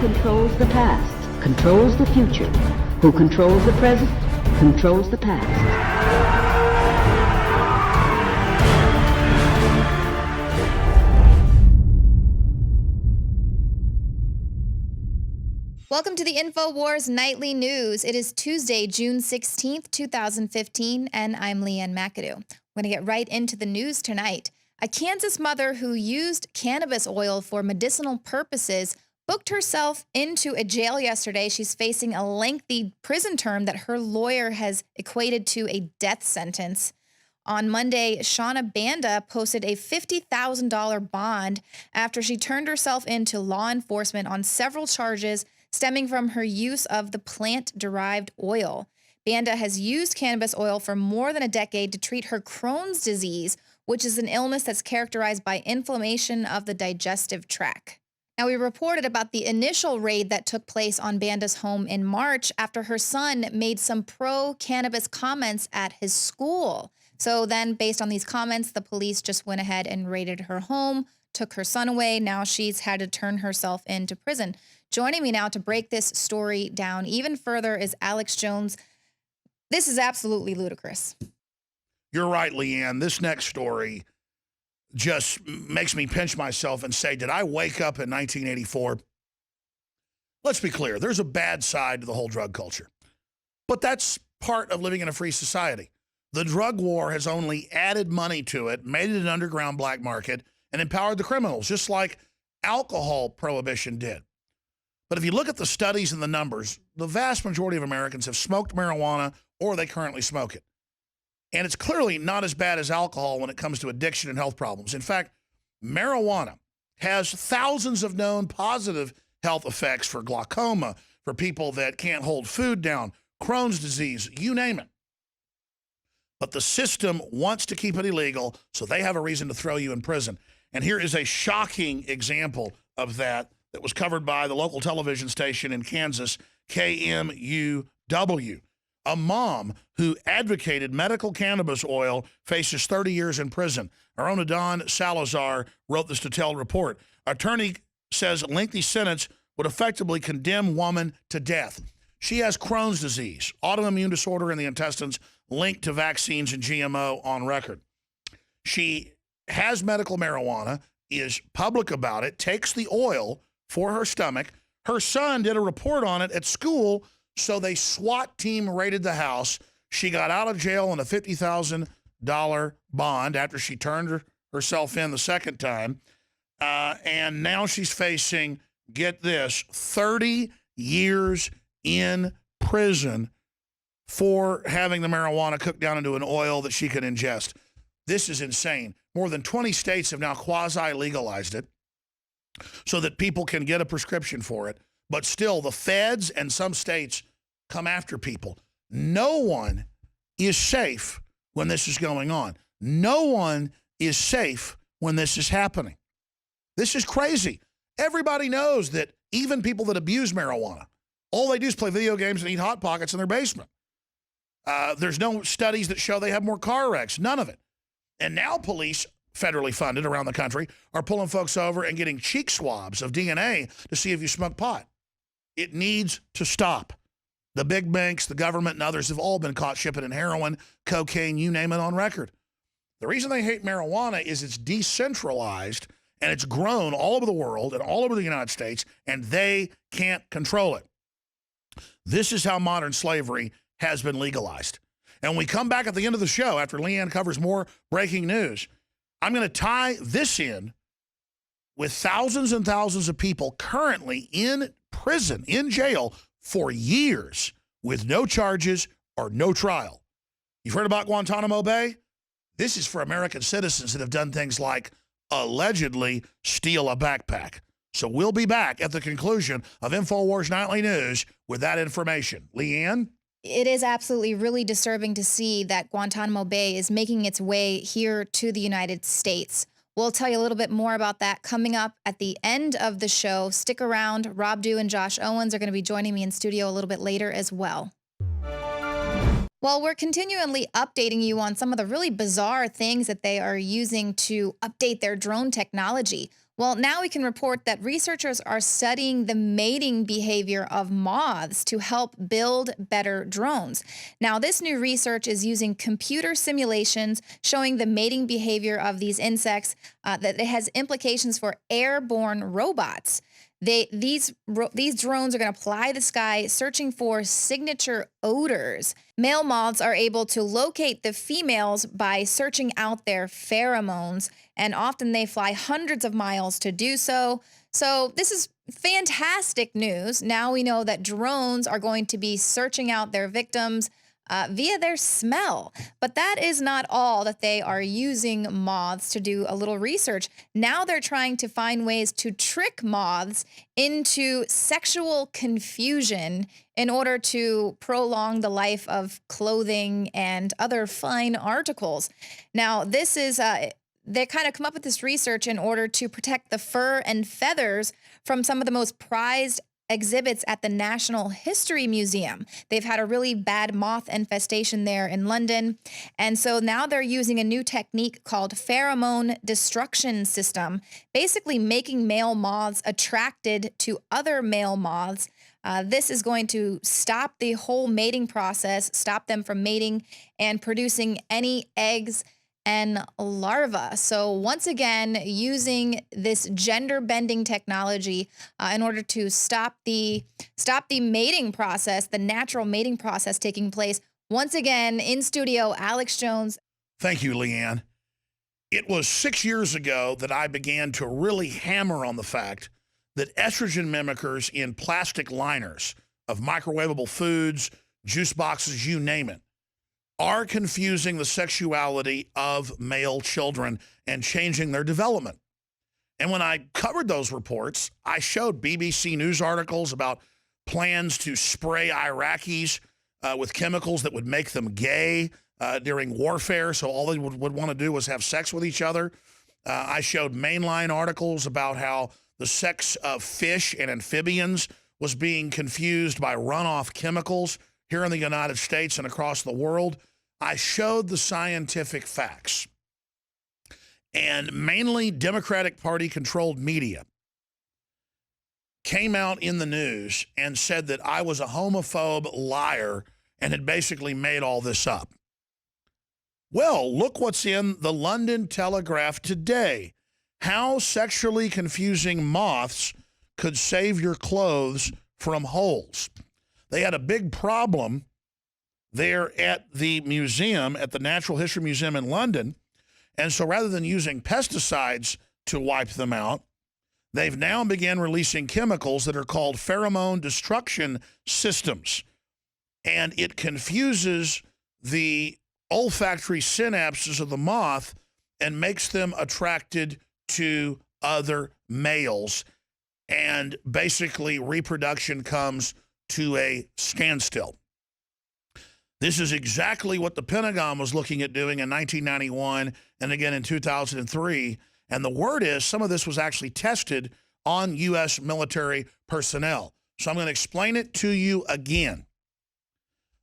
controls the past, controls the future. Who controls the present, controls the past. Welcome to the Infowars Nightly News. It is Tuesday, June 16th, 2015, and I'm LeeAnn McAdoo. We're going to get right into the news tonight. A Kansas mother who used cannabis oil for medicinal purposes booked herself into a jail yesterday. She's facing a lengthy prison term that her lawyer has equated to a death sentence. On Monday, Shauna Banda posted a $50,000 bond after she turned herself into law enforcement on several charges stemming from her use of the plant-derived oil. Banda has used cannabis oil for more than a decade to treat her Crohn's disease, which is an illness that's characterized by inflammation of the digestive tract. Now, we reported about the initial raid that took place on Banda's home in March after her son made some pro-cannabis comments at his school. So then, based on these comments, the police just went ahead and raided her home, took her son away. Now she's had to turn herself into prison. Joining me now to break this story down even further is Alex Jones. This is absolutely ludicrous. You're right, LeeAnn. This next story just makes me pinch myself and say, did I wake up in 1984? Let's be clear. There's a bad side to the whole drug culture. But that's part of living in a free society. The drug war has only added money to it, made it an underground black market, and empowered the criminals, just like alcohol prohibition did. But if you look at the studies and the numbers, the vast majority of Americans have smoked marijuana or they currently smoke it. And it's clearly not as bad as alcohol when it comes to addiction and health problems. In fact, marijuana has thousands of known positive health effects for glaucoma, for people that can't hold food down, Crohn's disease, you name it. But the system wants to keep it illegal, so they have a reason to throw you in prison. And here is a shocking example of that was covered by the local television station in Kansas, KMUW. A mom who advocated medical cannabis oil faces 30 years in prison. Our own Adon Salazar wrote this detailed report. Attorney says lengthy sentence would effectively condemn woman to death. She has Crohn's disease, autoimmune disorder in the intestines linked to vaccines and GMO on record. She has medical marijuana, is public about it, takes the oil for her stomach. Her son did a report on it at school, so they SWAT team raided the house. She got out of jail on a $50,000 bond after she turned herself in the second time. And now she's facing, get this, 30 years in prison for having the marijuana cooked down into an oil that she could ingest. This is insane. More than 20 states have now quasi-legalized it so that people can get a prescription for it. But still, the feds and some states come after people. No one is safe when this is going on. No one is safe when this is happening. This is crazy. Everybody knows that even people that abuse marijuana, all they do is play video games and eat Hot Pockets in their basement. There's no studies that show they have more car wrecks, none of it. And now police, federally funded around the country, are pulling folks over and getting cheek swabs of DNA to see if you smoke pot. It needs to stop. The big banks, the government, and others have all been caught shipping in heroin, cocaine, you name it, on record. The reason they hate marijuana is it's decentralized and it's grown all over the world and all over the United States, and they can't control it. This is how modern slavery has been legalized. And when we come back at the end of the show, after LeeAnn covers more breaking news, I'm going to tie this in with thousands and thousands of people currently in prison, in jail, for years with no charges or no trial. You've heard about Guantanamo Bay? This is for American citizens that have done things like allegedly steal a backpack. So we'll be back at the conclusion of Infowars Nightly News with that information. LeeAnn? It is absolutely really disturbing to see that Guantanamo Bay is making its way here to the United States. We'll tell you a little bit more about that coming up at the end of the show. Stick around. Rob Dew and Josh Owens are going to be joining me in studio a little bit later as well. Well, we're continually updating you on some of the really bizarre things that they are using to update their drone technology. Well, now we can report that researchers are studying the mating behavior of moths to help build better drones. Now, this new research is using computer simulations showing the mating behavior of these insects, that it has implications for airborne robots. These drones are going to fly the sky searching for signature odors. Male moths are able to locate the females by searching out their pheromones, and often they fly hundreds of miles to do so. So this is fantastic news. Now we know that drones are going to be searching out their victims via their smell. But that is not all that they are using moths to do a little research. Now they're trying to find ways to trick moths into sexual confusion in order to prolong the life of clothing and other fine articles. Now, this is they kind of come up with this research in order to protect the fur and feathers from some of the most prized exhibits at the National History Museum. They've had a really bad moth infestation there in London. And so now they're using a new technique called pheromone destruction system, basically making male moths attracted to other male moths. This is going to stop the whole mating process, stop them from mating and producing any eggs and larvae. So once again, using this gender bending technology in order to stop the mating process, the natural mating process taking place. Once again, in studio, Alex Jones. Thank you, LeeAnn. It was 6 years ago that I began to really hammer on the fact that estrogen mimickers in plastic liners of microwavable foods, juice boxes, you name it, are confusing the sexuality of male children and changing their development. And when I covered those reports, I showed BBC News articles about plans to spray Iraqis with chemicals that would make them gay during warfare, so all they would want to do was have sex with each other. I showed mainline articles about how the sex of fish and amphibians was being confused by runoff chemicals here in the United States and across the world. I showed the scientific facts. And mainly Democratic Party-controlled media came out in the news and said that I was a homophobe liar and had basically made all this up. Well, look what's in the London Telegraph today. How sexually confusing moths could save your clothes from holes. They had a big problem there at the museum, at the Natural History Museum in London. And so rather than using pesticides to wipe them out, they've now began releasing chemicals that are called pheromone destruction systems. And it confuses the olfactory synapses of the moth and makes them attracted to other males. And basically reproduction comes to a standstill. This is exactly what the Pentagon was looking at doing in 1991 and again in 2003. And the word is some of this was actually tested on U.S. military personnel. So I'm going to explain it to you again.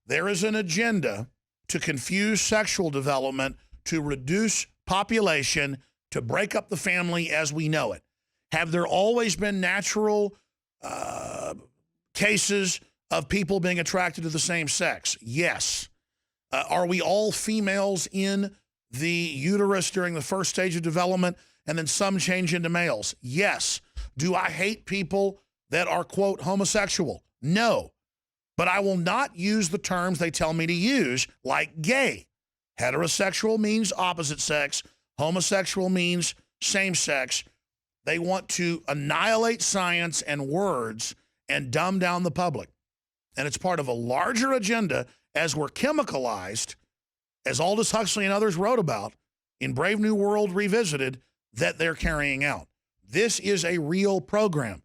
There is an agenda to confuse sexual development, to reduce population, to break up the family as we know it. Have there always been natural cases of people being attracted to the same sex? Yes. Are we all females in the uterus during the first stage of development and then some change into males? Yes. Do I hate people that are, quote, homosexual? No. But I will not use the terms they tell me to use, like gay. Heterosexual means opposite sex. Homosexual means same sex. They want to annihilate science and words and dumb down the public. And it's part of a larger agenda as we're chemicalized, as Aldous Huxley and others wrote about in Brave New World Revisited, that they're carrying out. This is a real program.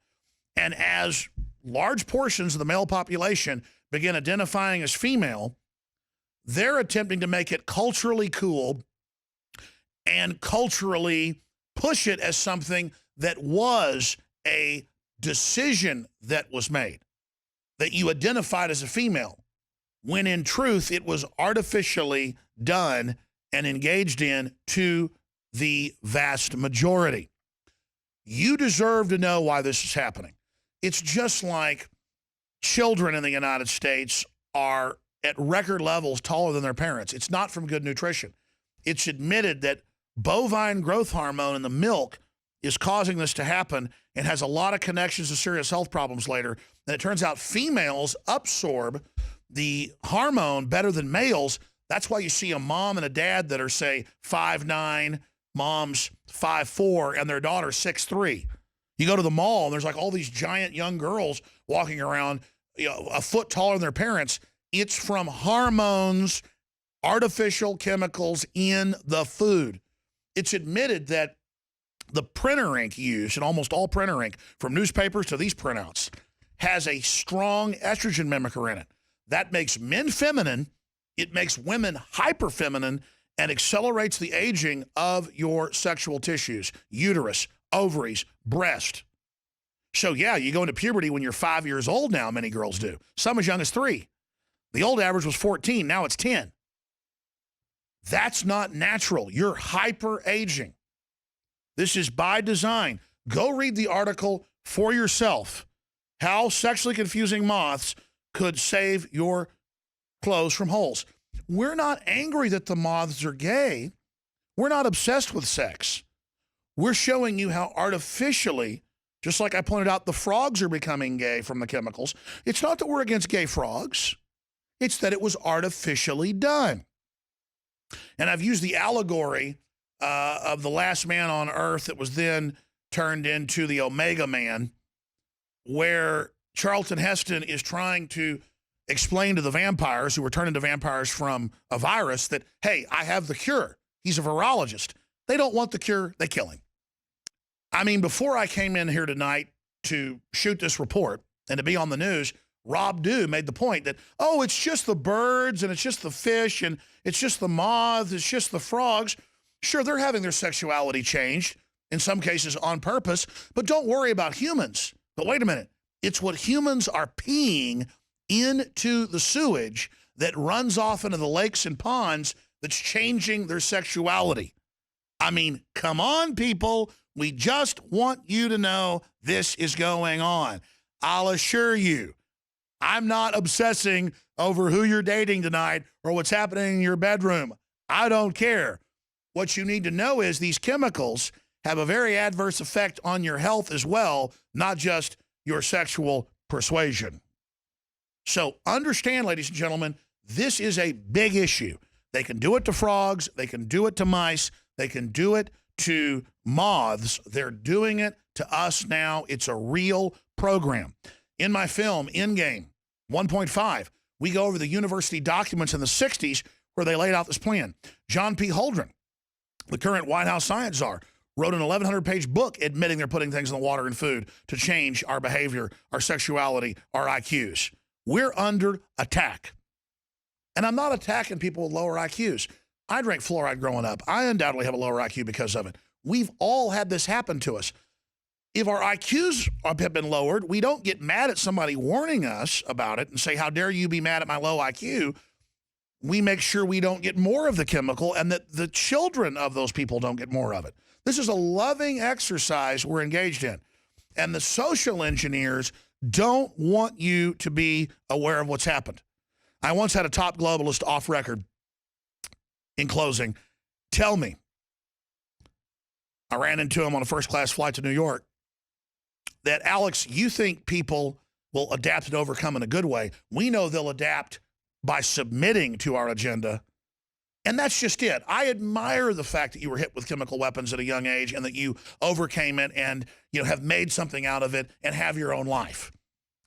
And as large portions of the male population begin identifying as female, they're attempting to make it culturally cool and culturally push it as something that was a decision that was made, that you identified as a female, when in truth it was artificially done and engaged in to the vast majority. You deserve to know why this is happening. It's just like children in the United States are at record levels taller than their parents. It's not from good nutrition. It's admitted that bovine growth hormone in the milk is causing this to happen and has a lot of connections to serious health problems later. And it turns out females absorb the hormone better than males. That's why you see a mom and a dad that are, say, 5'9", mom's 5'4", and their daughter's 6'3". You go to the mall, and there's like all these giant young girls walking around, a foot taller than their parents. It's from hormones, artificial chemicals in the food. It's admitted that the printer ink used, and almost all printer ink, from newspapers to these printouts, has a strong estrogen mimicker in it. That makes men feminine, it makes women hyperfeminine, and accelerates the aging of your sexual tissues, uterus, ovaries, breast. So yeah, you go into puberty when you're 5 years old now, many girls do. Some as young as 3. The old average was 14, now it's 10. That's not natural. You're hyper-aging. This is by design. Go read the article for yourself. How sexually confusing moths could save your clothes from holes. We're not angry that the moths are gay. We're not obsessed with sex. We're showing you how artificially, just like I pointed out, the frogs are becoming gay from the chemicals. It's not that we're against gay frogs. It's that it was artificially done. And I've used the allegory of the last man on earth that was then turned into the Omega Man, where Charlton Heston is trying to explain to the vampires who were turned into vampires from a virus that, hey, I have the cure. He's a virologist. They don't want the cure. They kill him. I mean, before I came in here tonight to shoot this report and to be on the news, Rob Dew made the point that, oh, it's just the birds and it's just the fish and it's just the moths, it's just the frogs. Sure, they're having their sexuality changed, in some cases on purpose, but don't worry about humans. But wait a minute. It's what humans are peeing into the sewage that runs off into the lakes and ponds that's changing their sexuality. I mean, come on, people. We just want you to know this is going on. I'll assure you, I'm not obsessing over who you're dating tonight or what's happening in your bedroom. I don't care. What you need to know is these chemicals have a very adverse effect on your health as well, not just your sexual persuasion. So understand, ladies and gentlemen, this is a big issue. They can do it to frogs. They can do it to mice. They can do it to moths. They're doing it to us now. It's a real program. In my film, Endgame 1.5, we go over the university documents in the 60s where they laid out this plan. John P. Holdren, the current White House science czar, wrote an 1,100-page book admitting they're putting things in the water and food to change our behavior, our sexuality, our IQs. We're under attack. And I'm not attacking people with lower IQs. I drank fluoride growing up. I undoubtedly have a lower IQ because of it. We've all had this happen to us. If our IQs have been lowered, we don't get mad at somebody warning us about it and say, how dare you be mad at my low IQ? We make sure we don't get more of the chemical and that the children of those people don't get more of it. This is a loving exercise we're engaged in. And the social engineers don't want you to be aware of what's happened. I once had a top globalist off record, in closing, tell me, I ran into him on a first-class flight to New York, that, Alex, you think people will adapt and overcome in a good way. We know they'll adapt by submitting to our agenda. And that's just it. I admire the fact that you were hit with chemical weapons at a young age and that you overcame it and, have made something out of it and have your own life.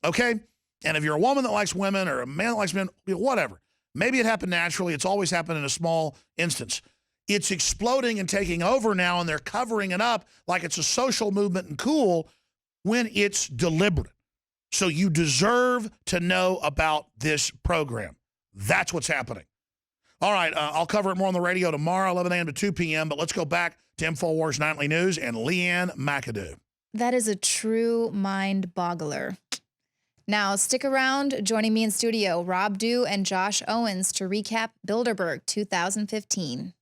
Okay? And if you're a woman that likes women or a man that likes men, whatever. Maybe it happened naturally. It's always happened in a small instance. It's exploding and taking over now, and they're covering it up like it's a social movement and cool when it's deliberate. So you deserve to know about this program. That's what's happening. All right, I'll cover it more on the radio tomorrow, 11 a.m. to 2 p.m., but let's go back to Infowars Nightly News and LeeAnn McAdoo. That is a true mind boggler. Now, stick around. Joining me in studio, Rob Dew and Josh Owens to recap Bilderberg 2015.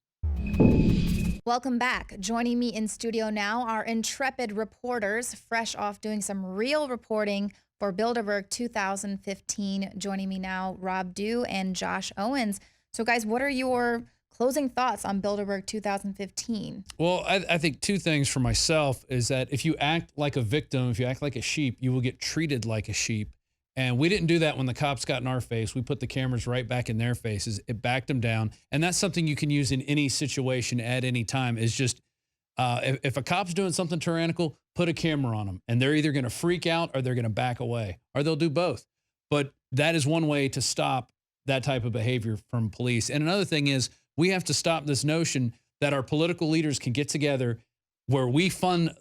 Welcome back. Joining me in studio now are intrepid reporters, fresh off doing some real reporting for Bilderberg 2015. Joining me now, Rob Dew and Josh Owens. So, guys, what are your closing thoughts on Bilderberg 2015? Well, I think two things for myself is that if you act like a victim, if you act like a sheep, you will get treated like a sheep. And we didn't do that when the cops got in our face. We put the cameras right back in their faces. It backed them down. And that's something you can use in any situation at any time is just if a cop's doing something tyrannical, put a camera on them. And they're either going to freak out or they're going to back away, or they'll do both. But that is one way to stop that type of behavior from police. And another thing is we have to stop this notion that our political leaders can get together where we fund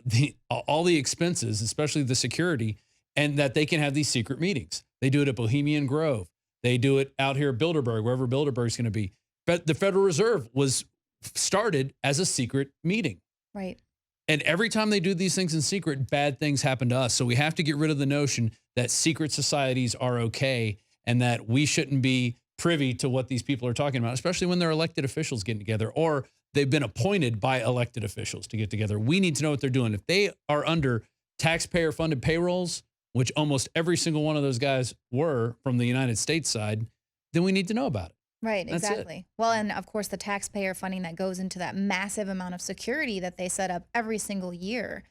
all the expenses, especially the security, and that they can have these secret meetings. They do it at Bohemian Grove. They do it out here at Bilderberg, wherever Bilderberg's going to be. But the Federal Reserve was started as a secret meeting. Right. And every time they do these things in secret, bad things happen to us. So we have to get rid of the notion that secret societies are okay and that we shouldn't be privy to what these people are talking about, especially when they're elected officials getting together or they've been appointed by elected officials to get together. We need to know what they're doing. If they are under taxpayer-funded payrolls, which almost every single one of those guys were from the United States side, then we need to know about it. Right, That's exactly. it. Well, and of course, the taxpayer funding that goes into that massive amount of security that they set up every single year.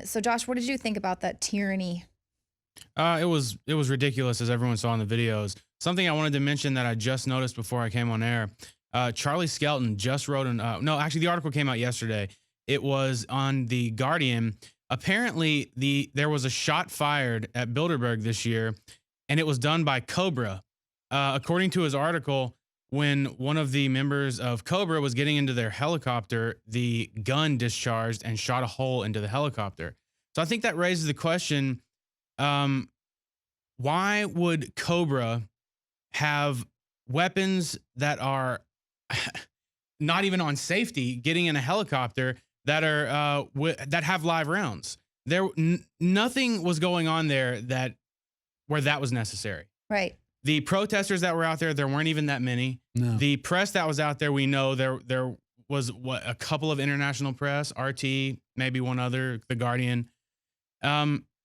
So, Josh, what did you think about that tyranny? It was ridiculous, as everyone saw in the videos. Something I wanted to mention that I just noticed before I came on air. Charlie Skelton just wrote no, actually, the article came out yesterday. It was on The Guardian. Apparently, there was a shot fired at Bilderberg this year, and it was done by Cobra. According to his article, when one of the members of Cobra was getting into their helicopter, the gun discharged and shot a hole into the helicopter. So I think that raises the question, why would Cobra have weapons that are not even on safety getting in a helicopter that are that have live rounds? Nothing was going on there where that was necessary. Right. The protesters that were out there weren't even that many. No. The press that was out there, we know there was a couple of international press, RT, maybe one other, The Guardian.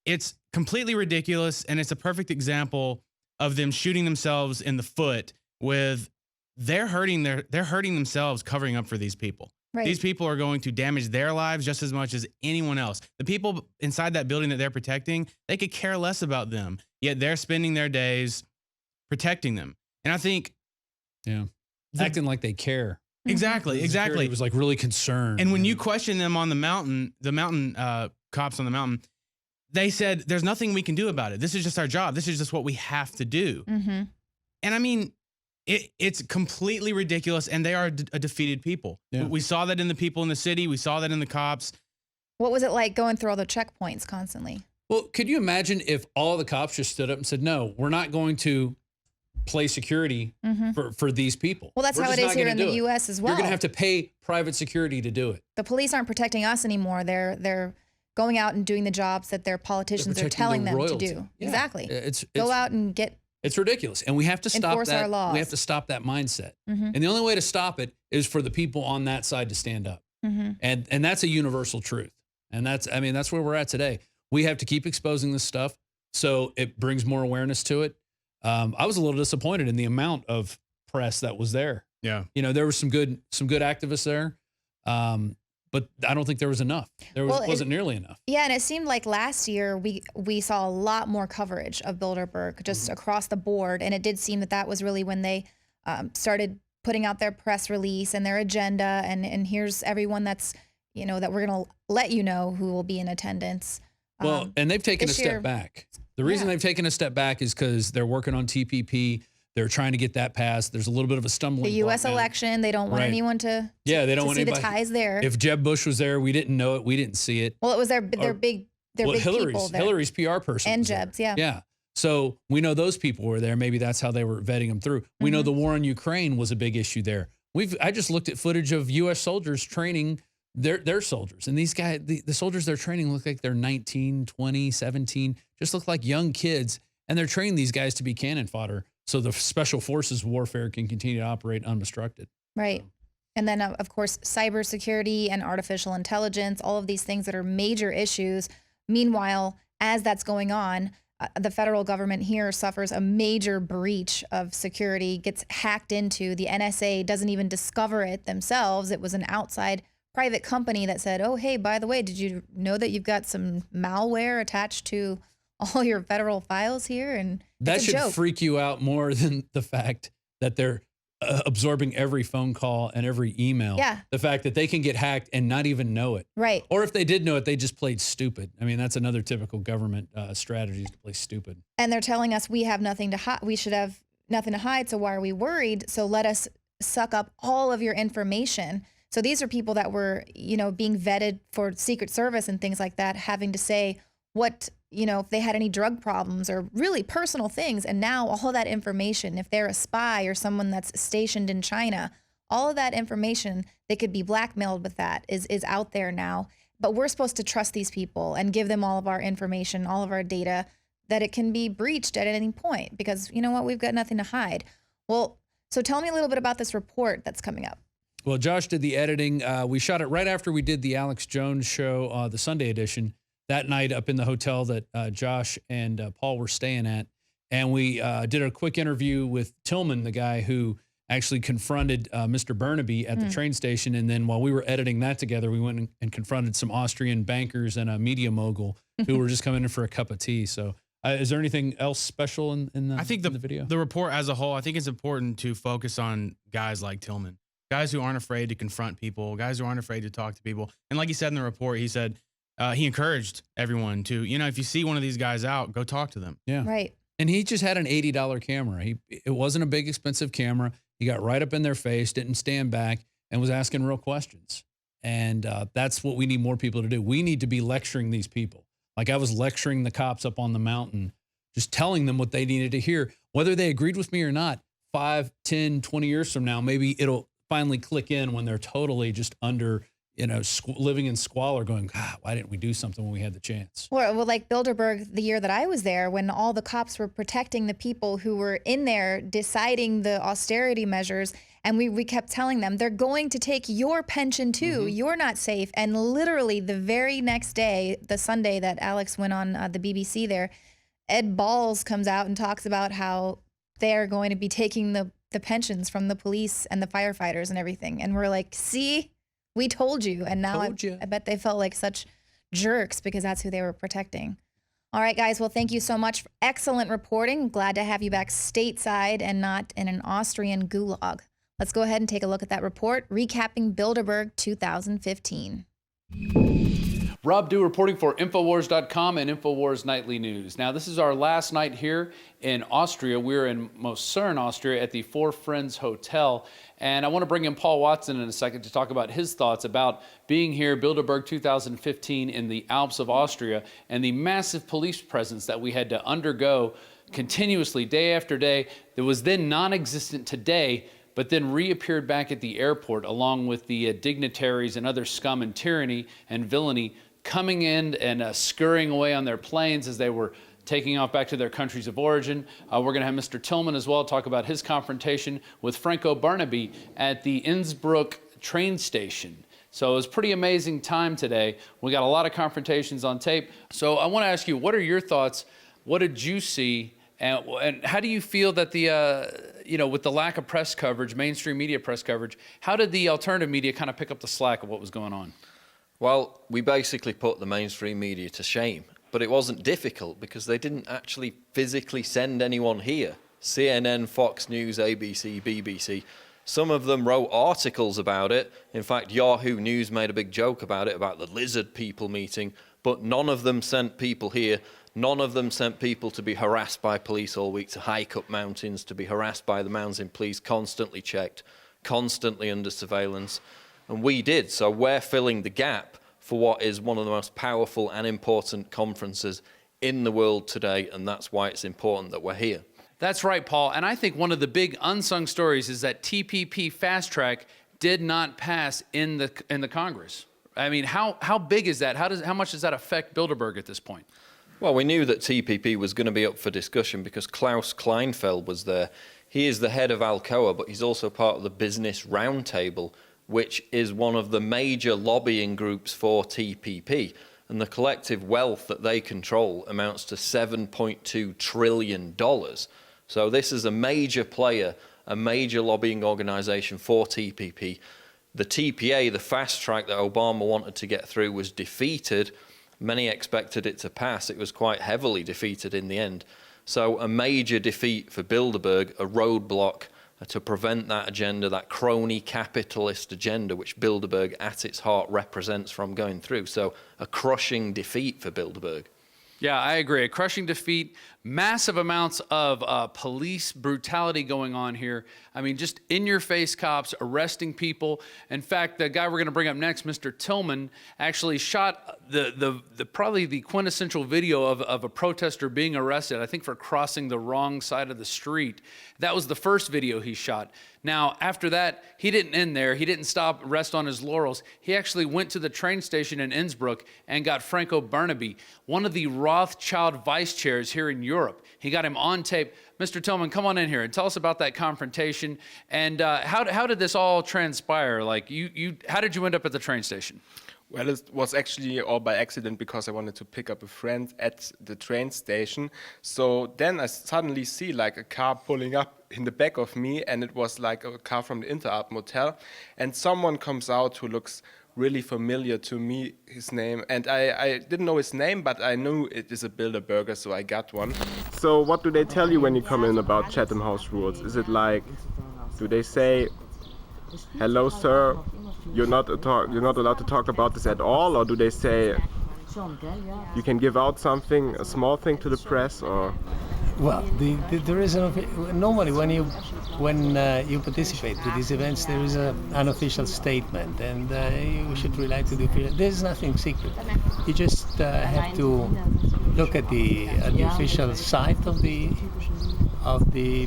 It's completely ridiculous, and it's a perfect example of them shooting themselves in the foot with they're hurting themselves covering up for these people. Right. These people are going to damage their lives just as much as anyone else. The people inside that building that they're protecting, they could care less about them, yet they're spending their days protecting them. And I think, Acting like they care. Exactly. It was like really concerned. And when you question them on the mountain cops on the mountain, they said, there's nothing we can do about it. This is just our job. This is just what we have to do. Mm-hmm. And I mean, it's completely ridiculous, and they are a defeated people. Yeah. We saw that in the people in the city. We saw that in the cops. What was it like going through all the checkpoints constantly? Well, could you imagine if all the cops just stood up and said, no, we're not going to play security for these people. Well, that's We're how it just is not here gonna in the do it. U.S. as well. You're going to have to pay private security to do it. The police aren't protecting us anymore. They're going out and doing the jobs that their politicians are protecting telling the them royalty. to do. Yeah. Exactly. Go out and get. It's ridiculous. And we have to stop Enforce that. our laws. We have to stop that mindset. Mm-hmm. And the only way to stop it is for the people on that side to stand up. Mm-hmm. And that's a universal truth. And that's where we're at today. We have to keep exposing this stuff so it brings more awareness to it. I was a little disappointed in the amount of press that was there. Yeah. There were some good activists there. But I don't think there was enough. Wasn't nearly enough. Yeah, and it seemed like last year we saw a lot more coverage of Bilderberg just across the board, and it did seem that was really when they started putting out their press release and their agenda, and here's everyone that's that we're gonna let you know who will be in attendance. Well, and they've taken a step back. The reason they've taken a step back is because they're working on TPP. They're trying to get that passed. There's a little bit of a stumbling block. The U.S. election, they don't want anyone to they don't want see anybody. the ties there. If Jeb Bush was there, we didn't know it. We didn't see it. Well, it was their big people there. Hillary's PR person. And Jeb's, yeah. Yeah. So we know those people were there. Maybe that's how they were vetting them through. We know the war in Ukraine was a big issue there. I just looked at footage of U.S. soldiers training their soldiers. And these guys, the soldiers they're training look like they're 19, 20, 17, just look like young kids. And they're training these guys to be cannon fodder so the special forces warfare can continue to operate unobstructed. Right. And then, of course, cybersecurity and artificial intelligence, all of these things that are major issues. Meanwhile, as that's going on, the federal government here suffers a major breach of security, gets hacked into. The NSA doesn't even discover it themselves. It was an outside private company that said, oh, hey, by the way, did you know that you've got some malware attached to all your federal files here? And that should freak you out more than the fact that they're absorbing every phone call and every email. Yeah. The fact that they can get hacked and not even know it. Right. Or if they did know it, they just played stupid. I mean, that's another typical government strategy, is to play stupid. And they're telling us we have nothing to hide. We should have nothing to hide. So why are we worried? So let us suck up all of your information. So these are people that were, being vetted for Secret Service and things like that, having to say what, if they had any drug problems or really personal things. And now all that information, if they're a spy or someone that's stationed in China, all of that information, they could be blackmailed with that, is out there now. But we're supposed to trust these people and give them all of our information, all of our data, that it can be breached at any point because, you know what, we've got nothing to hide. Well, so tell me a little bit about this report that's coming up. Well, Josh did the editing. We shot it right after we did the Alex Jones show, the Sunday edition, that night up in the hotel that Josh and Paul were staying at. And we did a quick interview with Tillman, the guy who actually confronted Mr. Burnaby at the train station. And then while we were editing that together, we went and confronted some Austrian bankers and a media mogul who were just coming in for a cup of tea. So is there anything else special in the video? The report as a whole, I think it's important to focus on guys like Tillman, guys who aren't afraid to confront people, guys who aren't afraid to talk to people. And like he said in the report, he said he encouraged everyone to, if you see one of these guys out, go talk to them. Yeah. Right. And he just had an $80 camera. It wasn't a big, expensive camera. He got right up in their face, didn't stand back, and was asking real questions. And that's what we need more people to do. We need to be lecturing these people. Like I was lecturing the cops up on the mountain, just telling them what they needed to hear. Whether they agreed with me or not, 5, 10, 20 years from now, maybe it'll finally click in when they're totally just under, living in squalor going, God, why didn't we do something when we had the chance? Well, like Bilderberg, the year that I was there, when all the cops were protecting the people who were in there deciding the austerity measures, and we kept telling them, they're going to take your pension too. You're not safe. And literally the very next day, the Sunday that Alex went on the BBC there, Ed Balls comes out and talks about how they're going to be taking the pensions from the police and the firefighters and everything. And we're like, see, we told you. And now I bet they felt like such jerks because that's who they were protecting. All right, guys. Well, thank you so much for excellent reporting. Glad to have you back stateside and not in an Austrian gulag. Let's go ahead and take a look at that report, recapping Bilderberg 2015. Rob Dew reporting for Infowars.com and Infowars Nightly News. Now, this is our last night here in Austria. We're in Mosern, Austria at the Four Friends Hotel. And I want to bring in Paul Watson in a second to talk about his thoughts about being here, Bilderberg 2015 in the Alps of Austria, and the massive police presence that we had to undergo continuously day after day that was then non-existent today, but then reappeared back at the airport along with the dignitaries and other scum and tyranny and villainy coming in and scurrying away on their planes as they were taking off back to their countries of origin. We're going to have Mr. Tillman as well talk about his confrontation with Franco Barnaby at the Innsbruck train station. So it was a pretty amazing time today. We got a lot of confrontations on tape. So I want to ask you, what are your thoughts? What did you see? And how do you feel that with the lack of press coverage, mainstream media press coverage, how did the alternative media kind of pick up the slack of what was going on? Well, we basically put the mainstream media to shame, but it wasn't difficult because they didn't actually physically send anyone here. CNN, Fox News, ABC, BBC, some of them wrote articles about it. In fact, Yahoo News made a big joke about it, about the lizard people meeting, but none of them sent people here. None of them sent people to be harassed by police all week, to hike up mountains, to be harassed by the mountain police, constantly checked, constantly under surveillance. And we did, so we're filling the gap for what is one of the most powerful and important conferences in the world today, and that's why it's important that we're here. That's right, Paul. And I think one of the big unsung stories is that TPP fast track did not pass in the Congress. I mean, how big is that? How much does that affect Bilderberg at this point? Well, we knew that TPP was going to be up for discussion because Klaus Kleinfeld was there. He is the head of Alcoa, but he's also part of the Business Roundtable, which is one of the major lobbying groups for TPP. And the collective wealth that they control amounts to $7.2 trillion. So this is a major player, a major lobbying organization for TPP. The TPA, the fast track that Obama wanted to get through, was defeated. Many expected it to pass. It was quite heavily defeated in the end. So a major defeat for Bilderberg, a roadblock to prevent that agenda, that crony capitalist agenda, which Bilderberg at its heart represents, from going through. So a crushing defeat for Bilderberg. Yeah, I agree. A crushing defeat, massive amounts of police brutality going on here. I mean, just in-your-face cops arresting people. In fact, the guy we're going to bring up next, Mr. Tillman, actually shot the probably the quintessential video of a protester being arrested, I think for crossing the wrong side of the street. That was the first video he shot. Now, after that, he didn't end there. He didn't rest on his laurels. He actually went to the train station in Innsbruck and got Franco Barnaby, one of the Rothschild vice chairs here in Europe. He got him on tape. Mr. Tillman, come on in here and tell us about that confrontation. And how did this all transpire? Like, how did you end up at the train station? Well, it was actually all by accident because I wanted to pick up a friend at the train station. So then I suddenly see like a car pulling up in the back of me, and it was like a car from the Interart Motel. And someone comes out who looks really familiar to me, his name. And I didn't know his name, but I knew it is a Bilderberger, so I got one. So what do they tell you when you come in about Chatham House rules? Is it like, do they say, hello, sir, you're not allowed to talk about this at all? Or do they say you can give out something, a small thing to the press? Or well, there is normally when you participate to these events, there is an official statement, and you should rely to the official. There's nothing secret. You just have to look at the official site of the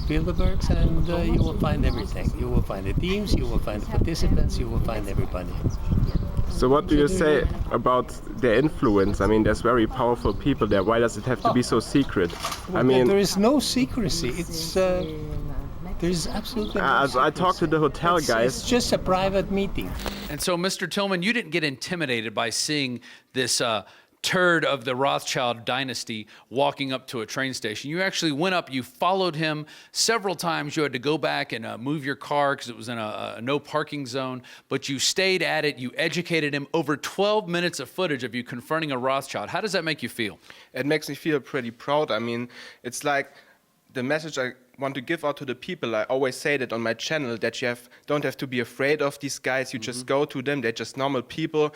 Bilderbergs, and you will find everything. You will find the teams, you will find the participants, you will find everybody. So what do you say about their influence? I mean, there's very powerful people there. Why does it have to be so secret? I mean, there is no secrecy. It's there is absolutely no as I talked to the hotel guys. It's just a private meeting. And so, Mr. Tillman, you didn't get intimidated by seeing this turd of the Rothschild dynasty walking up to a train station. You actually went up, you followed him several times. You had to go back and move your car because it was in a no parking zone, but you stayed at it. You educated him. Over 12 minutes of footage of you confronting a Rothschild. How does that make you feel? It makes me feel pretty proud. I mean, it's like the message I want to give out to the people. I always say that on my channel, that you don't have to be afraid of these guys. You just go to them. They're just normal people.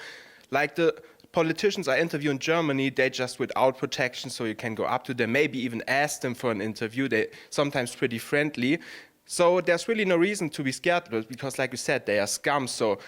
Like the politicians I interview in Germany, they just without protection, so you can go up to them, maybe even ask them for an interview. They're sometimes pretty friendly. So there's really no reason to be scared, because like you said, they are scum. So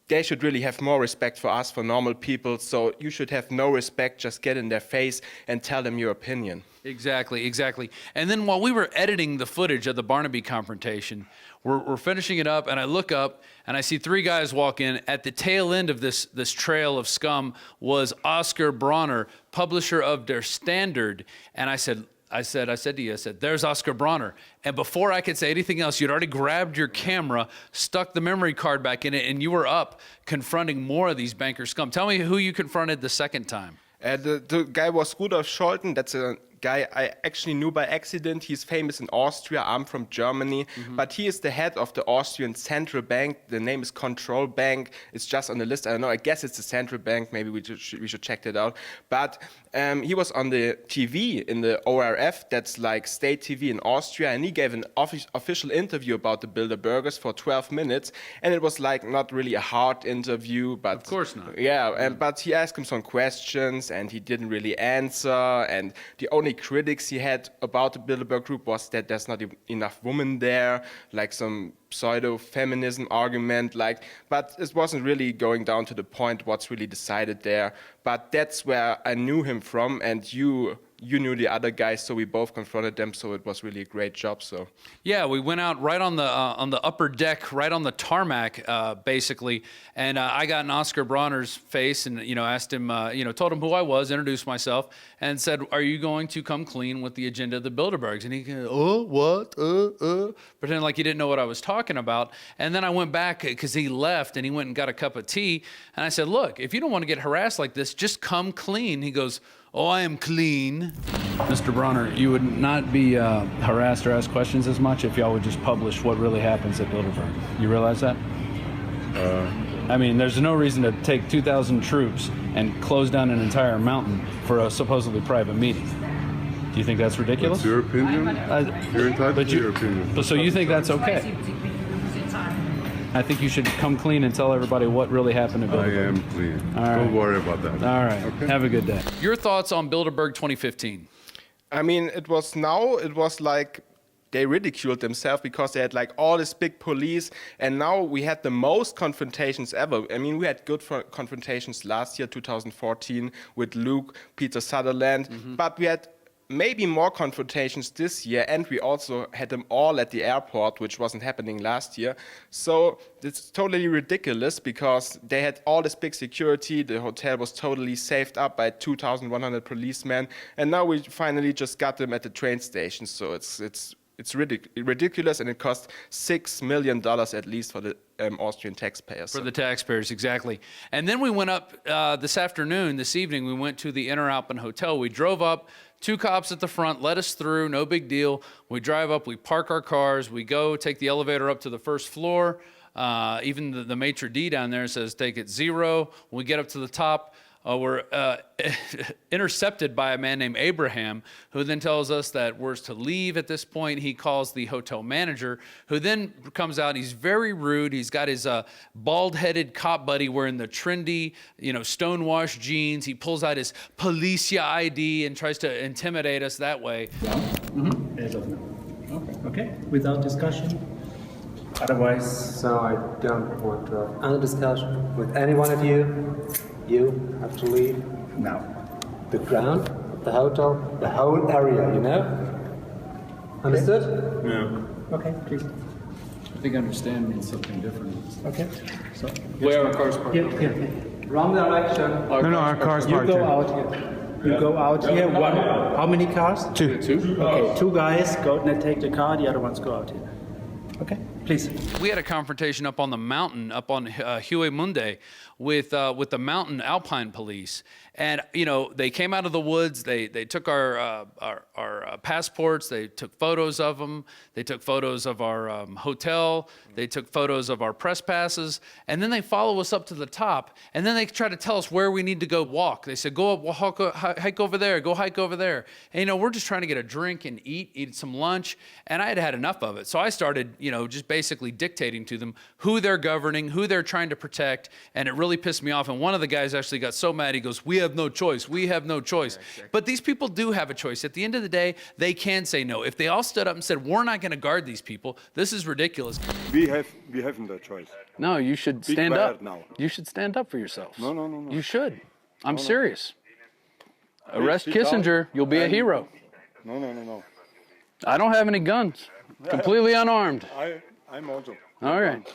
they should really have more respect for us, for normal people. So you should have no respect, just get in their face and tell them your opinion. Exactly, exactly. And then while we were editing the footage of the Barnaby confrontation, we're finishing it up, and I look up and I see three guys walk in. At the tail end of this trail of scum was Oscar Bronner, publisher of Der Standard. And I said to you, there's Oscar Bronner. And before I could say anything else, you'd already grabbed your camera, stuck the memory card back in it, and you were up confronting more of these banker scum. Tell me who you confronted the second time. The guy was Rudolf Scholten. That's a guy I actually knew by accident. He's famous in Austria. I'm from Germany. But he is the head of the Austrian Central Bank. The name is Control Bank. It's just on the list. I don't know. I guess it's the Central Bank. Maybe we should check that out. But he was on the TV in the ORF. That's like state TV in Austria. And he gave an official interview about the Bilderbergers for 12 minutes. And it was like not really a hard interview. But of course not. Yeah. But he asked him some questions and he didn't really answer. And the only critics he had about the Bilderberg group was that there's not enough women there, like some pseudo-feminism argument, but it wasn't really going down to the point what's really decided there. But that's where I knew him from, and you you knew the other guys, so we both confronted them. So it was really a great job. So Yeah, we went out right on the upper deck, right on the tarmac, basically. And I got in Oscar Bronner's face and, asked him, told him who I was, introduced myself, and said, "Are you going to come clean with the agenda of the Bilderbergs?" And he goes, "Oh, what? Pretending like he didn't know what I was talking about. And then I went back because he left and he went and got a cup of tea. And I said, "Look, if you don't want to get harassed like this, just come clean." He goes, "Oh, I am clean." Mr. Bronner, you would not be harassed or asked questions as much if y'all would just publish what really happens at Bilderberg. You realize that? I mean, there's no reason to take 2,000 troops and close down an entire mountain for a supposedly private meeting. Do you think that's ridiculous? That's your opinion. You're entitled to your opinion. So you think that's okay? I think you should come clean and tell everybody what really happened to Bilderberg. I am clean. All right. Don't worry about that. All right. Okay. Have a good day. Your thoughts on Bilderberg 2015? I mean, it was like they ridiculed themselves because they had like all this big police, and now we had the most confrontations ever. I mean, we had good confrontations last year, 2014, with Luke, Peter Sutherland, but we had maybe more confrontations this year, and we also had them all at the airport, which wasn't happening last year. So it's totally ridiculous because they had all this big security, the hotel was totally saved up by 2,100 policemen, and now we finally just got them at the train station. So it's ridiculous, and it cost $6 million at least for the Austrian taxpayers. For the taxpayers, exactly. And then we went up this evening, we went to the Interalpen Hotel. We drove up, 2 cops at the front, let us through, no big deal. We drive up, we park our cars, we go take the elevator up to the first floor. Even the maitre d' down there says take it 0. When we get up to the top, we're intercepted by a man named Abraham, who then tells us that we're to leave at this point. He calls the hotel manager, who then comes out. He's very rude. He's got his bald-headed cop buddy wearing the trendy, stonewashed jeans. He pulls out his Policia ID and tries to intimidate us that way. As of now. Okay. Without discussion. Otherwise, So I don't want to have any discussion with any one of you. You have to leave now. the ground, the hotel, the whole area, Understood? Yeah. Okay, please. I think understand means something different. Okay. So Where are cars parked? here. Wrong direction. No, our car's You parked go here. out here. You go out here. One. How many cars? Two. Okay, 2 guys go and take the car. The other ones go out here. Okay, please. We had a confrontation up on the mountain, up on Huemunde, with the mountain Alpine police, and they came out of the woods. They took our passports. They took photos of them. They took photos of our hotel. They took photos of our press passes, and then they follow us up to the top, and then they try to tell us where we need to go walk. They said, "Go up, hike over there. Go hike over there." And we're just trying to get a drink and eat some lunch, and I had had enough of it. So I started, just basically dictating to them who they're governing, who they're trying to protect, and it really pissed me off. And one of the guys actually got so mad, he goes, "We have no choice. We have no choice." Yeah, exactly. But these people do have a choice. At the end of the day, they can say no. If they all stood up and said, "We're not going to guard these people. This is ridiculous." We haven't a choice. No, you should Be stand quiet up. now. You should stand up for yourself. No. You should. I'm serious. Please Arrest speak Kissinger. out. You'll be a hero. No. I don't have any guns. Completely unarmed. I'm also. All right.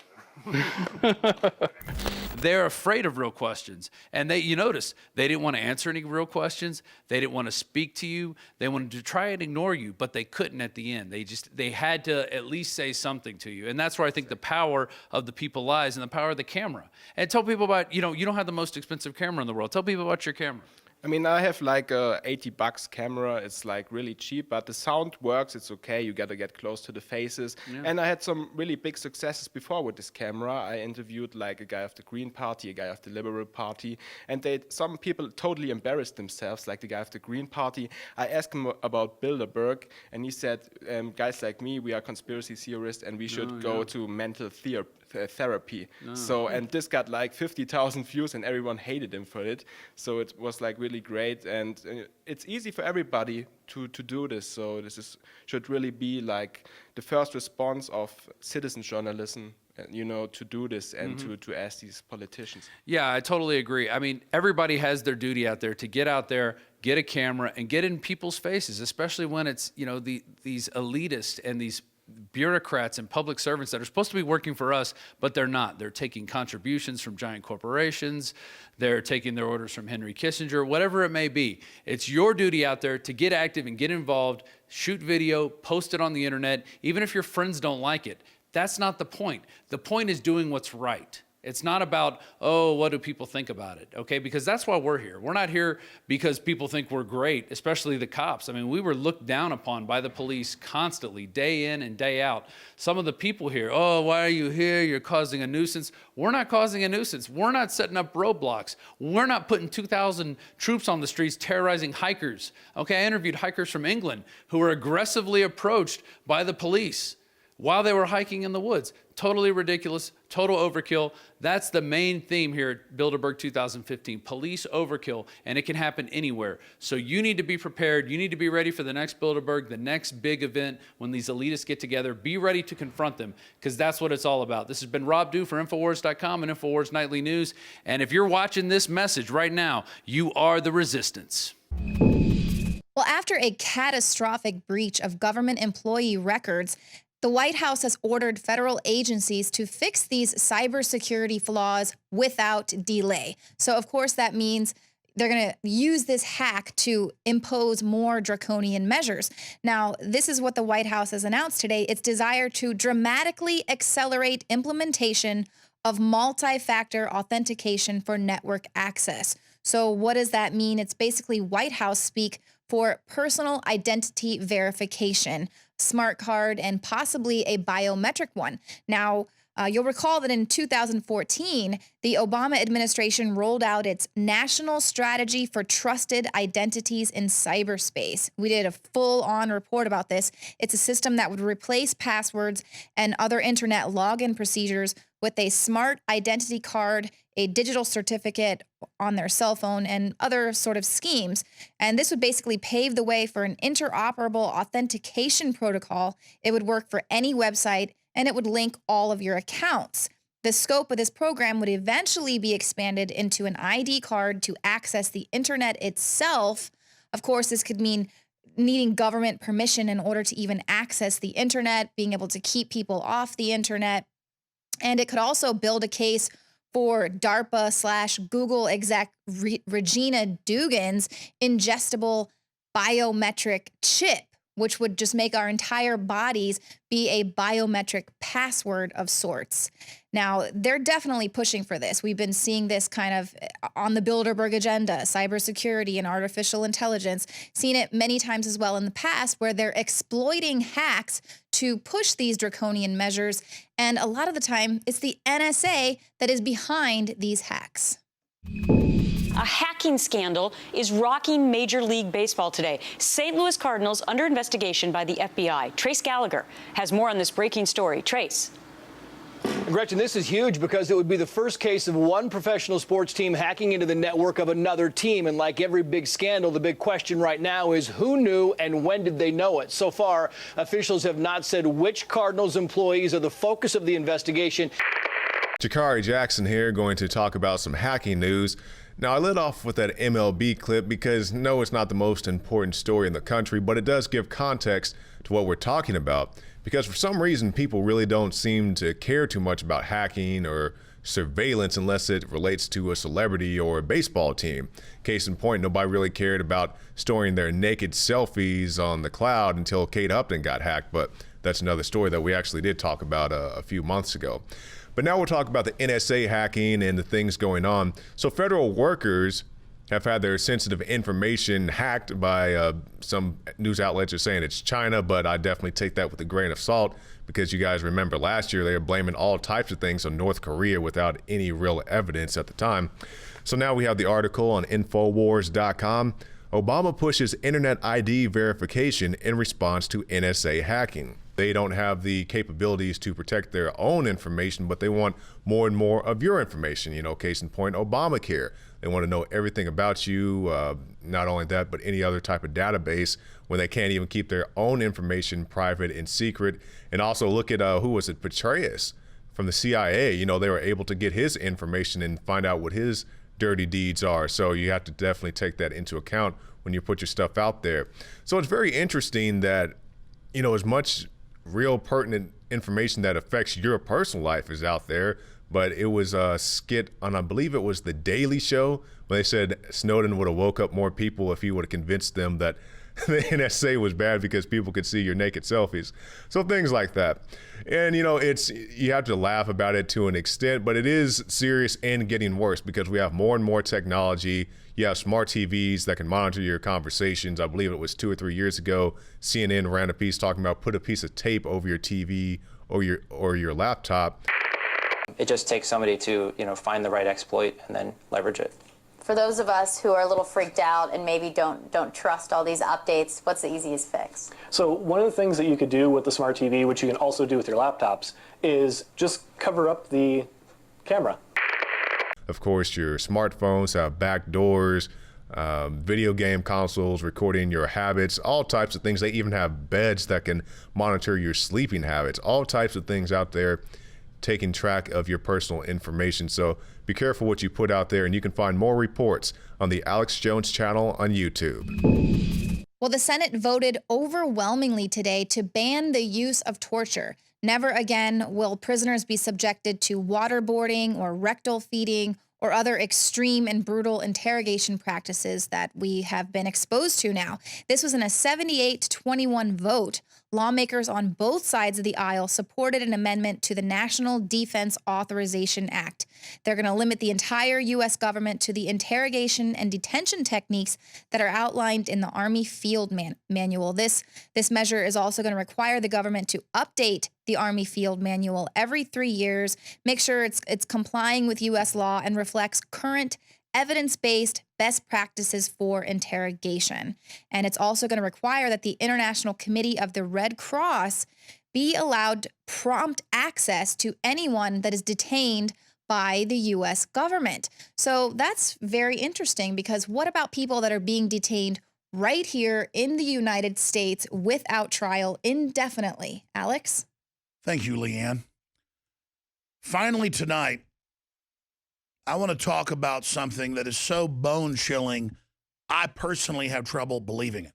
They're afraid of real questions. And you notice, they didn't want to answer any real questions. They didn't want to speak to you. They wanted to try and ignore you, but they couldn't at the end. They had to at least say something to you. And that's where I think the power of the people lies, and the power of the camera. And tell people about, you don't have the most expensive camera in the world. Tell people about your camera. I mean, I have like a $80 camera. It's like really cheap, but the sound works. It's okay. You got to get close to the faces. Yeah. And I had some really big successes before with this camera. I interviewed like a guy of the Green Party, a guy of the Liberal Party, and some people totally embarrassed themselves, like the guy of the Green Party. I asked him about Bilderberg, and he said, guys like me, we are conspiracy theorists, and we should go to mental therapy. And this got like 50,000 views, and everyone hated him for it. So it was like really great, and it's easy for everybody to do this. So this should really be like the first response of citizen journalism, to do this and to ask these politicians. Yeah, I totally agree. I mean, everybody has their duty out there to get out there, get a camera and get in people's faces, especially when it's, these elitists and these bureaucrats and public servants that are supposed to be working for us, but they're not. They're taking contributions from giant corporations. They're taking their orders from Henry Kissinger, whatever it may be. It's your duty out there to get active and get involved, shoot video, post it on the internet, even if your friends don't like it. That's not the point. The point is doing what's right. It's not about, oh, what do people think about it, okay? Because that's why we're here. We're not here because people think we're great, especially the cops. I mean, we were looked down upon by the police constantly, day in and day out. Some of the people here, oh, why are you here? You're causing a nuisance. We're not causing a nuisance. We're not setting up roadblocks. We're not putting 2,000 troops on the streets terrorizing hikers. Okay, I interviewed hikers from England who were aggressively approached by the police while they were hiking in the woods. Totally ridiculous, total overkill. That's the main theme here at Bilderberg 2015, police overkill, and it can happen anywhere. So you need to be prepared. You need to be ready for the next Bilderberg, the next big event when these elitists get together. Be ready to confront them, because that's what it's all about. This has been Rob Dew for Infowars.com and Infowars Nightly News. And if you're watching this message right now, you are the resistance. Well, after a catastrophic breach of government employee records, the White House has ordered federal agencies to fix these cybersecurity flaws without delay. So, of course, that means they're going to use this hack to impose more draconian measures. Now, this is what the White House has announced today. Its desire to dramatically accelerate implementation of multi-factor authentication for network access. So what does that mean? It's basically White House speak for personal identity verification, smart card, and possibly a biometric one. Now, you'll recall that in 2014, the Obama administration rolled out its National Strategy for Trusted Identities in Cyberspace. We did a full-on report about this. It's a system that would replace passwords and other internet login procedures with a smart identity card, a digital certificate on their cell phone, and other sort of schemes. And this would basically pave the way for an interoperable authentication protocol. It would work for any website, and it would link all of your accounts. The scope of this program would eventually be expanded into an ID card to access the internet itself. Of course, this could mean needing government permission in order to even access the internet, being able to keep people off the internet. And it could also build a case for DARPA/Google exec Regina Dugan's ingestible biometric chip, which would just make our entire bodies be a biometric password of sorts. Now, they're definitely pushing for this. We've been seeing this kind of on the Bilderberg agenda, cybersecurity and artificial intelligence, seen it many times as well in the past, where they're exploiting hacks to push these draconian measures. And a lot of the time, it's the NSA that is behind these hacks. A hacking scandal is rocking Major League Baseball today. St. Louis Cardinals under investigation by the FBI. Trace Gallagher has more on this breaking story. Trace. Gretchen, this is huge because it would be the first case of one professional sports team hacking into the network of another team. And like every big scandal, the big question right now is who knew and when did they know it? So far, officials have not said which Cardinals employees are the focus of the investigation. Jakari Jackson here, going to talk about some hacking news. Now, I lit off with that MLB clip because no, it's not the most important story in the country, but it does give context to what we're talking about. Because for some reason, people really don't seem to care too much about hacking or surveillance unless it relates to a celebrity or a baseball team. Case in point, nobody really cared about storing their naked selfies on the cloud until Kate Upton got hacked, but that's another story that we actually did talk about a few months ago. But now we'll talk about the NSA hacking and the things going on. So federal workers have had their sensitive information hacked by some news outlets are saying it's China, but I definitely take that with a grain of salt because you guys remember last year they were blaming all types of things on North Korea without any real evidence at the time. So now we have the article on Infowars.com. Obama pushes internet ID verification in response to NSA hacking. They don't have the capabilities to protect their own information, but they want more and more of your information. You know, case in point, Obamacare. They want to know everything about you, not only that, but any other type of database when they can't even keep their own information private and secret. And also look at, who was it, Petraeus from the CIA. You know, they were able to get his information and find out what his dirty deeds are. So you have to definitely take that into account when you put your stuff out there. So it's very interesting that, you know, as much real pertinent information that affects your personal life is out there, but it was a skit on, I believe it was The Daily Show, where they said Snowden would have woke up more people if he would have convinced them that the NSA was bad because people could see your naked selfies. So things like that. And, you know, you have to laugh about it to an extent, but it is serious and getting worse because we have more and more technology. You have smart TVs that can monitor your conversations. I believe it was 2 or 3 years ago, CNN ran a piece talking about put a piece of tape over your TV or your laptop. It just takes somebody to, you know, find the right exploit and then leverage it. For those of us who are a little freaked out and maybe don't trust all these updates, what's the easiest fix? So one of the things that you could do with the smart TV, which you can also do with your laptops, is just cover up the camera. Of course, your smartphones have back doors, video game consoles recording your habits, all types of things. They even have beds that can monitor your sleeping habits, all types of things out there taking track of your personal information. So be careful what you put out there, and you can find more reports on the Alex Jones channel on YouTube. Well, the Senate voted overwhelmingly today to ban the use of torture. Never again will prisoners be subjected to waterboarding or rectal feeding or other extreme and brutal interrogation practices that we have been exposed to now. This was in a 78-21 vote. Lawmakers on both sides of the aisle supported an amendment to the National Defense Authorization Act. They're going to limit the entire U.S. government to the interrogation and detention techniques that are outlined in the Army Field Manual. This measure is also going to require the government to update the Army Field Manual every 3 years, make sure it's complying with U.S. law and reflects current evidence-based best practices for interrogation. And it's also going to require that the International Committee of the Red Cross be allowed prompt access to anyone that is detained by the U.S. government. So that's very interesting, because what about people that are being detained right here in the United States without trial indefinitely? Alex? Thank you, LeeAnn. Finally tonight, I want to talk about something that is so bone-chilling, I personally have trouble believing it.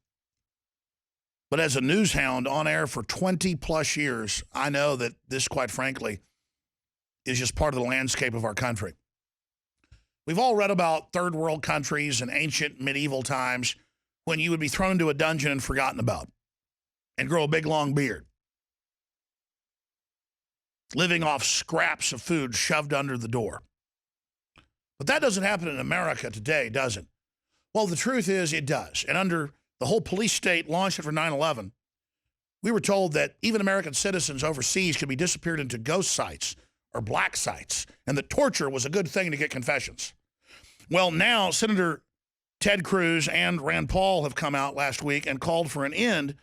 But as a news hound on air for 20-plus years, I know that this, quite frankly, is just part of the landscape of our country. We've all read about third world countries in ancient medieval times when you would be thrown into a dungeon and forgotten about and grow a big, long beard, living off scraps of food shoved under the door. But that doesn't happen in America today, does it? Well, the truth is it does. And under the whole police state launched after 9/11, we were told that even American citizens overseas could be disappeared into ghost sites or black sites, and that torture was a good thing to get confessions. Well, now Senator Ted Cruz and Rand Paul have come out last week and called for an end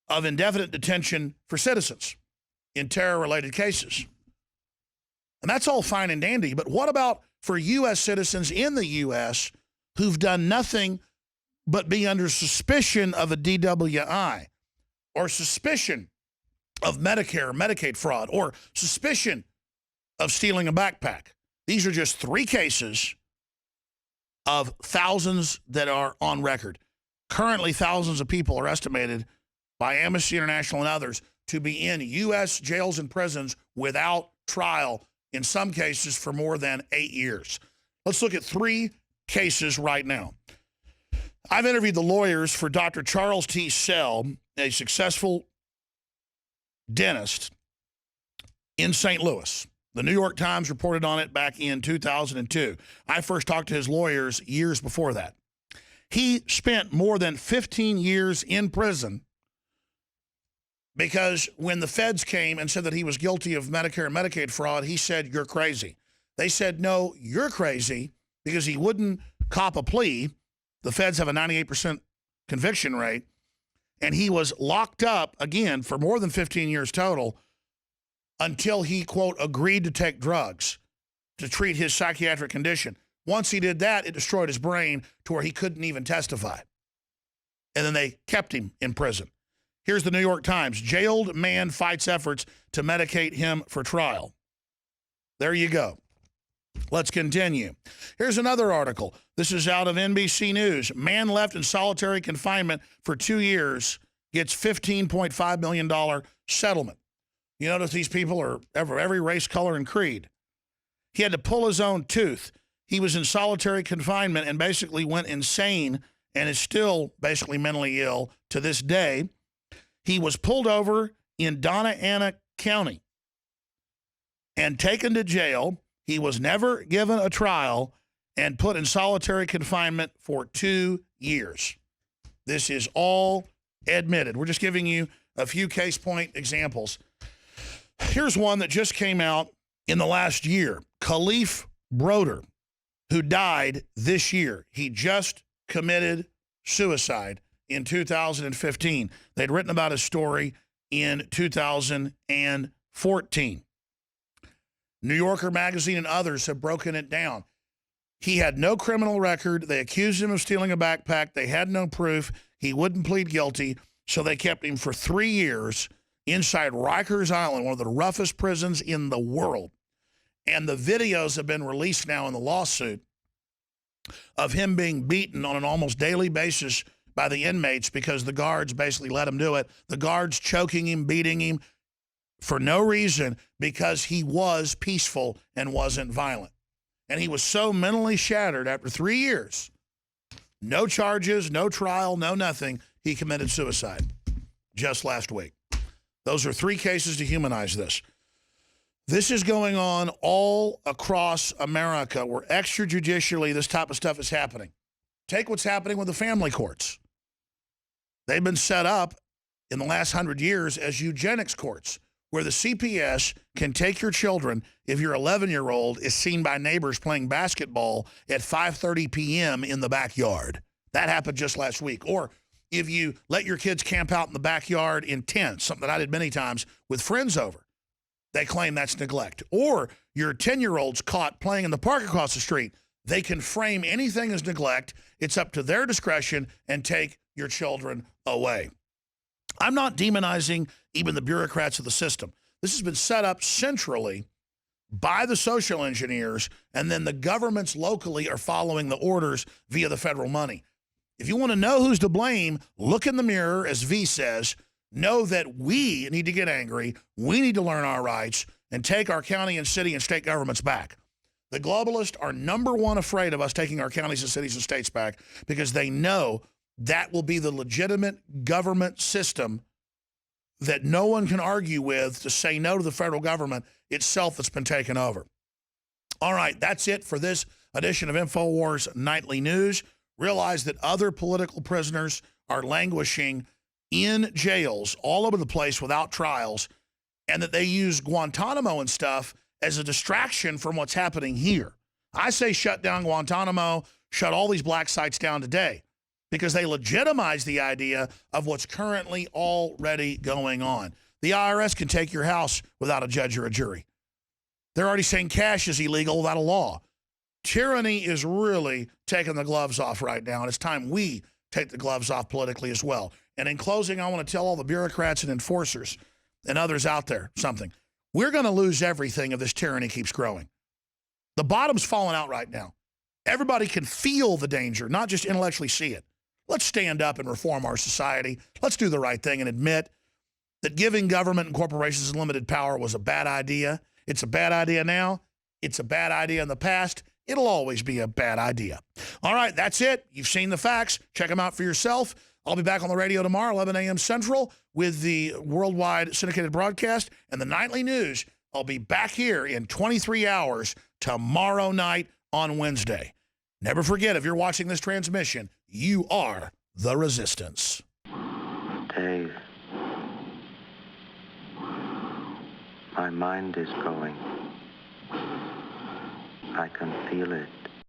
of indefinite detention for citizens in terror-related cases. And that's all fine and dandy, but what about for U.S. citizens in the U.S. who've done nothing but be under suspicion of a DWI or suspicion of Medicare or Medicaid fraud or suspicion of stealing a backpack? These are just 3 cases of thousands that are on record. Currently, thousands of people are estimated by Amnesty International and others to be in U.S. jails and prisons without trial, in some cases for more than 8 years. Let's look at 3 cases right now. I've interviewed the lawyers for Dr. Charles T. Sell, a successful dentist in St. Louis. The New York Times reported on it back in 2002. I first talked to his lawyers years before that. He spent more than 15 years in prison because when the feds came and said that he was guilty of Medicare and Medicaid fraud, he said, "You're crazy." They said, "No, you're crazy," because he wouldn't cop a plea. The feds have a 98% conviction rate. And he was locked up, again, for more than 15 years total until he, quote, agreed to take drugs to treat his psychiatric condition. Once he did that, it destroyed his brain to where he couldn't even testify. And then they kept him in prison. Here's the New York Times. Jailed man fights efforts to medicate him for trial. There you go. Let's continue. Here's another article. This is out of NBC News. Man left in solitary confinement for 2 years gets $15.5 million settlement. You notice these people are every race, color, and creed. He had to pull his own tooth. He was in solitary confinement and basically went insane and is still basically mentally ill to this day. He was pulled over in Donna Ana County and taken to jail. He was never given a trial and put in solitary confinement for 2 years. This is all admitted. We're just giving you a few case point examples. Here's one that just came out in the last year. Khalif Broder, who died this year. He just committed suicide in 2015. They'd written about his story in 2014. New Yorker magazine and others have broken it down. He had no criminal record. They accused him of stealing a backpack. They had no proof. He wouldn't plead guilty, so they kept him for 3 years inside Rikers Island, one of the roughest prisons in the world. And the videos have been released now in the lawsuit of him being beaten on an almost daily basis by the inmates because the guards basically let him do it. The guards choking him, beating him for no reason because he was peaceful and wasn't violent. And he was so mentally shattered after 3 years, no charges, no trial, no nothing, he committed suicide just last week. Those are 3 cases to humanize this. This is going on all across America where extrajudicially this type of stuff is happening. Take what's happening with the family courts. They've been set up in the last 100 years as eugenics courts, where the CPS can take your children if your 11-year-old is seen by neighbors playing basketball at 5:30 p.m. in the backyard. That happened just last week. Or if you let your kids camp out in the backyard in tents, something that I did many times with friends over, they claim that's neglect. Or your 10-year-old's caught playing in the park across the street. They can frame anything as neglect. It's up to their discretion and take your children away. I'm not demonizing even the bureaucrats of the system. This has been set up centrally by the social engineers, and then the governments locally are following the orders via the federal money. If you want to know who's to blame, look in the mirror, as V says. Know that we need to get angry. We need to learn our rights and take our county and city and state governments back. The globalists are number one afraid of us taking our counties and cities and states back because they know that will be the legitimate government system that no one can argue with to say no to the federal government itself that's been taken over. All right, that's it for this edition of Infowars Nightly News. Realize that other political prisoners are languishing in jails all over the place without trials, and that they use Guantanamo and stuff as a distraction from what's happening here. I say shut down Guantanamo, shut all these black sites down today, because they legitimize the idea of what's currently already going on. The IRS can take your house without a judge or a jury. They're already saying cash is illegal without a law. Tyranny is really taking the gloves off right now, and it's time we take the gloves off politically as well. And in closing, I want to tell all the bureaucrats and enforcers and others out there something. We're going to lose everything if this tyranny keeps growing. The bottom's falling out right now. Everybody can feel the danger, not just intellectually see it. Let's stand up and reform our society. Let's do the right thing and admit that giving government and corporations unlimited power was a bad idea. It's a bad idea now. It's a bad idea in the past. It'll always be a bad idea. All right, that's it. You've seen the facts. Check them out for yourself. I'll be back on the radio tomorrow, 11 a.m. Central, with the worldwide syndicated broadcast and the nightly news. I'll be back here in 23 hours tomorrow night on Wednesday. Never forget, if you're watching this transmission, you are the resistance. Dave, my mind is going. I can feel it.